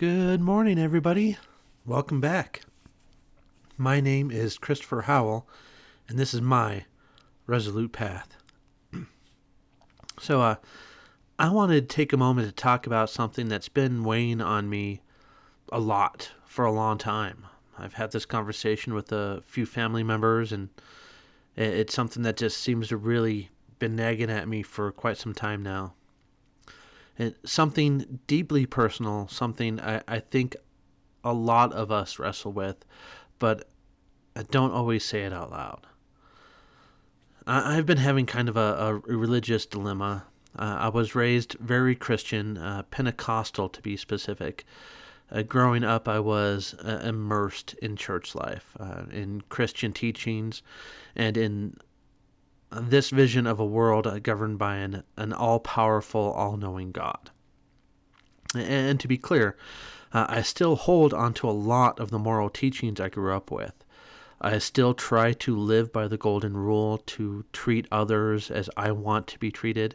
Good morning, everybody. Welcome back. My name is Christopher Howell, and this is my Resolute Path. So, I wanted to take a moment to talk about something that's been weighing on me a lot for a long time. I've had this conversation with a few family members, and it's something that just seems to really been nagging at me for quite some time now. It's something deeply personal, something I think a lot of us wrestle with, but I don't always say it out loud. I've been having kind of a religious dilemma. I was raised very Christian, Pentecostal to be specific. Growing up, I was immersed in church life, in Christian teachings, and in this vision of a world governed by an all-powerful, all-knowing God. And to be clear, I still hold onto a lot of the moral teachings I grew up with. I still try to live by the golden rule to treat others as I want to be treated,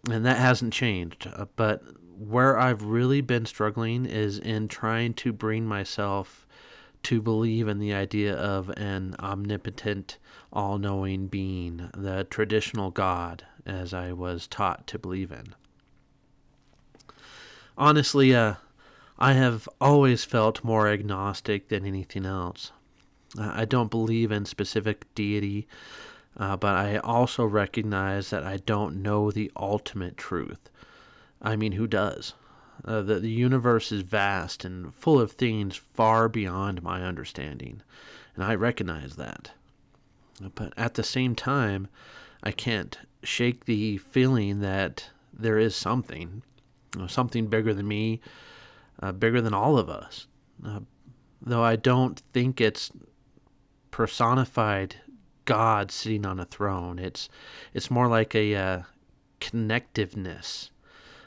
and that hasn't changed. But where I've really been struggling is in trying to bring myself to believe in the idea of an omnipotent, all-knowing being, the traditional God, as I was taught to believe in. Honestly, I have always felt more agnostic than anything else. I don't believe in specific deity, but I also recognize that I don't know the ultimate truth. I mean, who does? The universe is vast and full of things far beyond my understanding, and I recognize that. But at the same time, I can't shake the feeling that there is something, something bigger than me, bigger than all of us. Though I don't think it's personified God sitting on a throne. It's more like a connectiveness,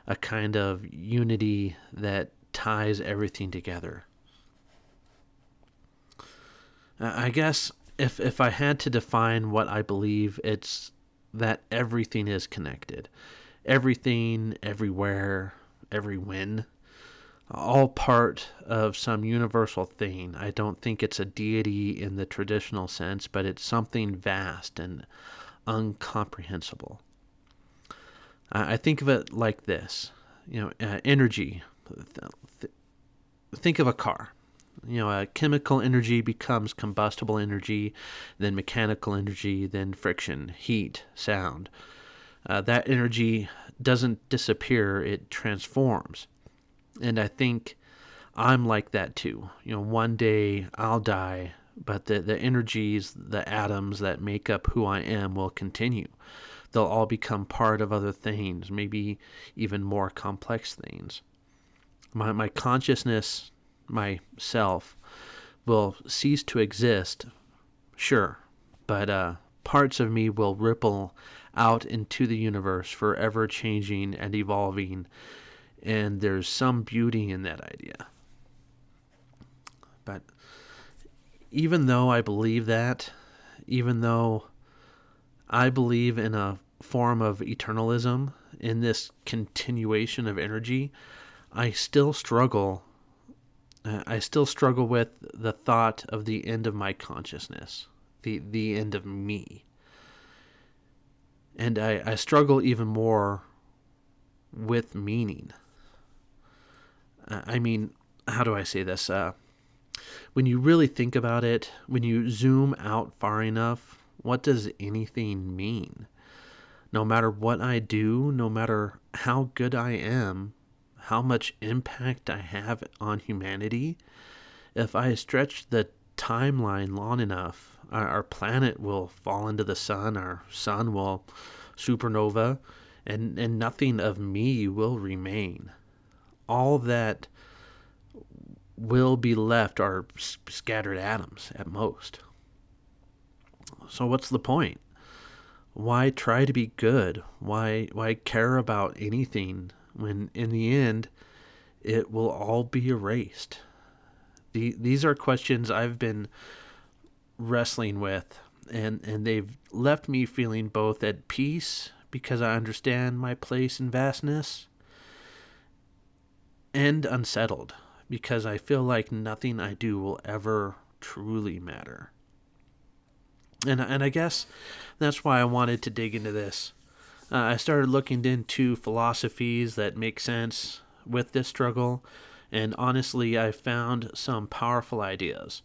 a kind of unity that ties everything together. I guess if I had to define what I believe, it's that everything is connected. Everything, everywhere, every when. All part of some universal thing. I don't think it's a deity in the traditional sense, but it's something vast and incomprehensible. I think of it like this, energy. Think of a car. Chemical energy becomes combustible energy, then mechanical energy, then friction, heat, sound. That energy doesn't disappear, it transforms. And I think I'm like that too. One day I'll die, but the energies, the atoms that make up who I am will continue. They'll all become part of other things, maybe even more complex things. My consciousness, myself, will cease to exist, sure, but parts of me will ripple out into the universe, forever changing and evolving, and there's some beauty in that idea. But even though I believe that, even though I believe in a form of eternalism, in this continuation of energy, I still struggle. I still struggle with the thought of the end of my consciousness, the end of me. And I struggle even more with meaning. I mean, how do I say this? When you really think about it, when you zoom out far enough, what does anything mean? No matter what I do, no matter how good I am, how much impact I have on humanity, if I stretch the timeline long enough, our planet will fall into the sun, our sun will supernova, and nothing of me will remain. All that will be left are scattered atoms at most. So what's the point? Why try to be good? Why care about anything when in the end it will all be erased? These are questions I've been wrestling with, and they've left me feeling both at peace because I understand my place in vastness, and unsettled because I feel like nothing I do will ever truly matter. And I guess that's why I wanted to dig into this. I started looking into philosophies that make sense with this struggle, and honestly, I found some powerful ideas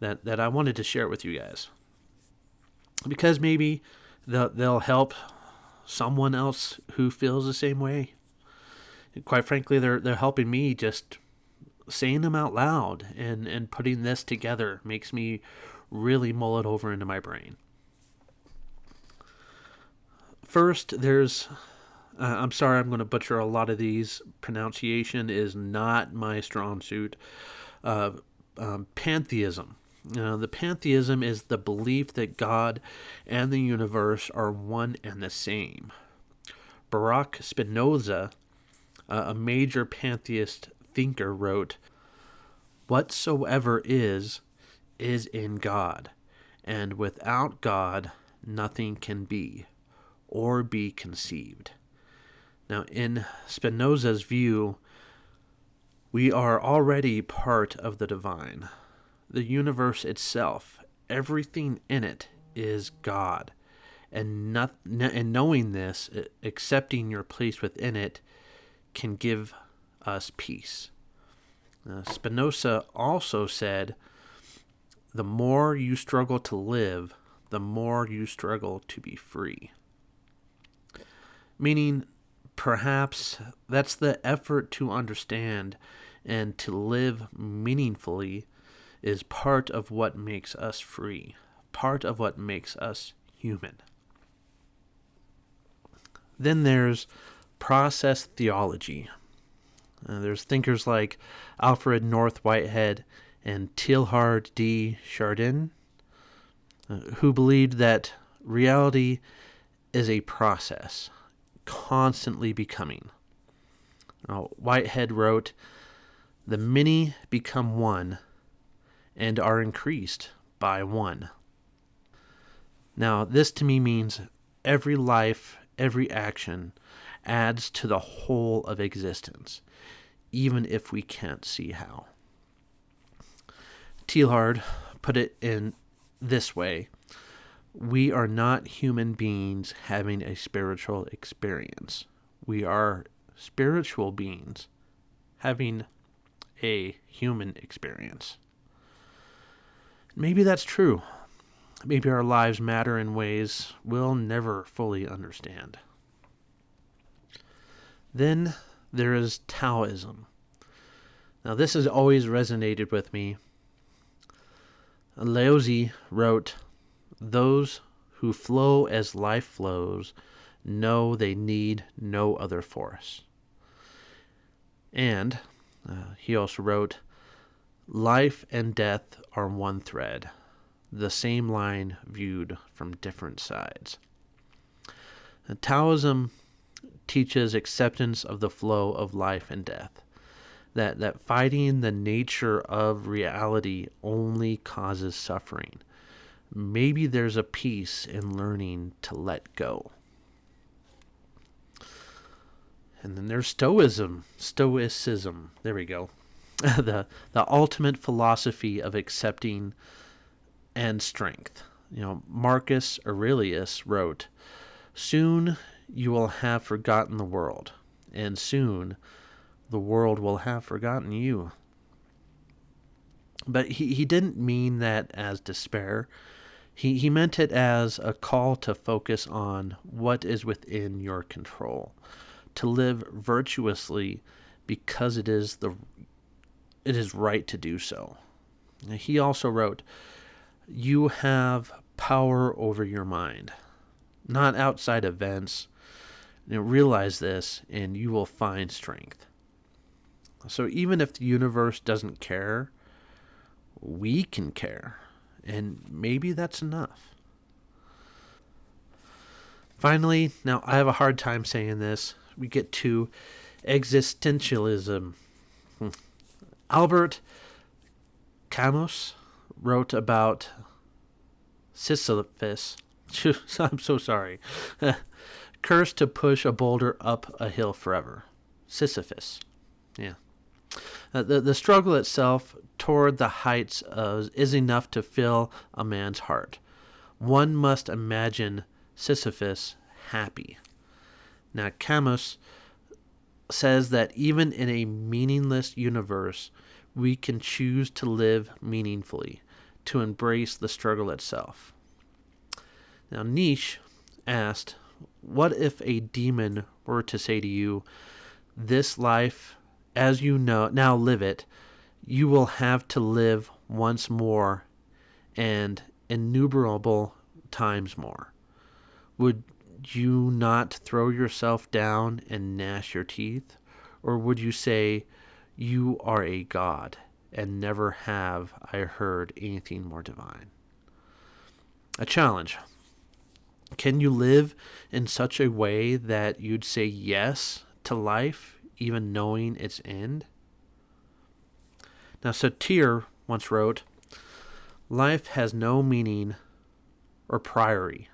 that I wanted to share with you guys. Because maybe they'll help someone else who feels the same way. And quite frankly, they're helping me. Just saying them out loud and putting this together makes me really mull it over into my brain. First, there's I'm sorry, I'm going to butcher a lot of these. Pronunciation is not my strong suit. Pantheism. The pantheism is the belief that God and the universe are one and the same. Baruch Spinoza, a major pantheist thinker, wrote, "Whatsoever is in God, and without God nothing can be, or be conceived." Now, in Spinoza's view, we are already part of the divine. The universe itself, everything in it, is God. And knowing this, accepting your place within it, can give us peace. Spinoza also said, "The more you struggle to live, the more you struggle to be free." Meaning, perhaps that's the effort to understand and to live meaningfully is part of what makes us free, part of what makes us human. Then there's process theology. There's thinkers like Alfred North Whitehead and Teilhard de Chardin, who believed that reality is a process, constantly becoming. Whitehead wrote, "The many become one and are increased by one." Now, this to me means every life, every action adds to the whole of existence, even if we can't see how. Teilhard put it in this way: we are not human beings having a spiritual experience. We are spiritual beings having a human experience. Maybe that's true. Maybe our lives matter in ways we'll never fully understand. Then there is Taoism. Now, this has always resonated with me. Laozi wrote, "Those who flow as life flows know they need no other force." And he also wrote, "Life and death are one thread, the same line viewed from different sides." And Taoism teaches acceptance of the flow of life and death, that fighting the nature of reality only causes suffering. Maybe there's a peace in learning to let go. And then there's Stoicism. There we go. the ultimate philosophy of accepting and strength. Marcus Aurelius wrote, "Soon you will have forgotten the world, and soon the world will have forgotten you." But he didn't mean that as despair. He meant it as a call to focus on what is within your control, to live virtuously because it is right to do so. He also wrote, "You have power over your mind, not outside events. Realize this, and you will find strength." So even if the universe doesn't care, we can care, and maybe that's enough. Finally, now I have a hard time saying this, we get to existentialism. Albert Camus wrote about Sisyphus. I'm so sorry. Cursed to push a boulder up a hill forever. Sisyphus. Yeah. The struggle itself toward the heights is enough to fill a man's heart. One must imagine Sisyphus happy. Now, Camus says that even in a meaningless universe, we can choose to live meaningfully, to embrace the struggle itself. Now, Nietzsche asked, what if a demon were to say to you, this life, as you know, now live it, you will have to live once more and innumerable times more. Would you not throw yourself down and gnash your teeth? Or would you say, you are a god, and never have I heard anything more divine? A challenge. Can you live in such a way that you'd say yes to life, even knowing its end? Now, Satir once wrote, life has no meaning or priority.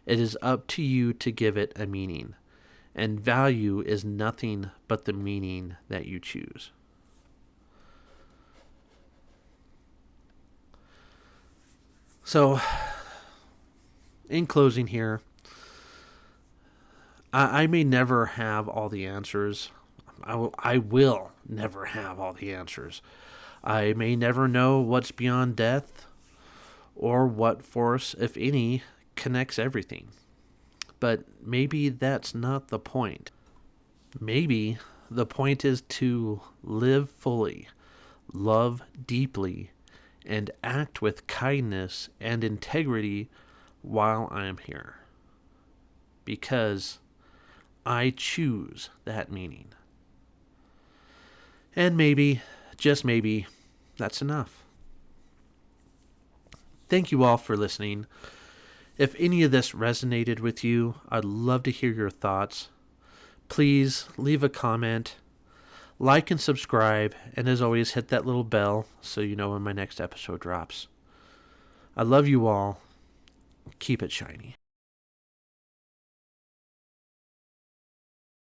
It is up to you to give it a meaning, and value is nothing but the meaning that you choose. So, in closing here, I may never have all the answers. I will never have all the answers. I may never know what's beyond death or what force, if any, connects everything. But maybe that's not the point. Maybe the point is to live fully, love deeply, and act with kindness and integrity while I am here. Because I choose that meaning. And maybe, just maybe, that's enough. Thank you all for listening. If any of this resonated with you, I'd love to hear your thoughts. Please leave a comment, like and subscribe, and as always, hit that little bell so you know when my next episode drops. I love you all. Keep it shiny.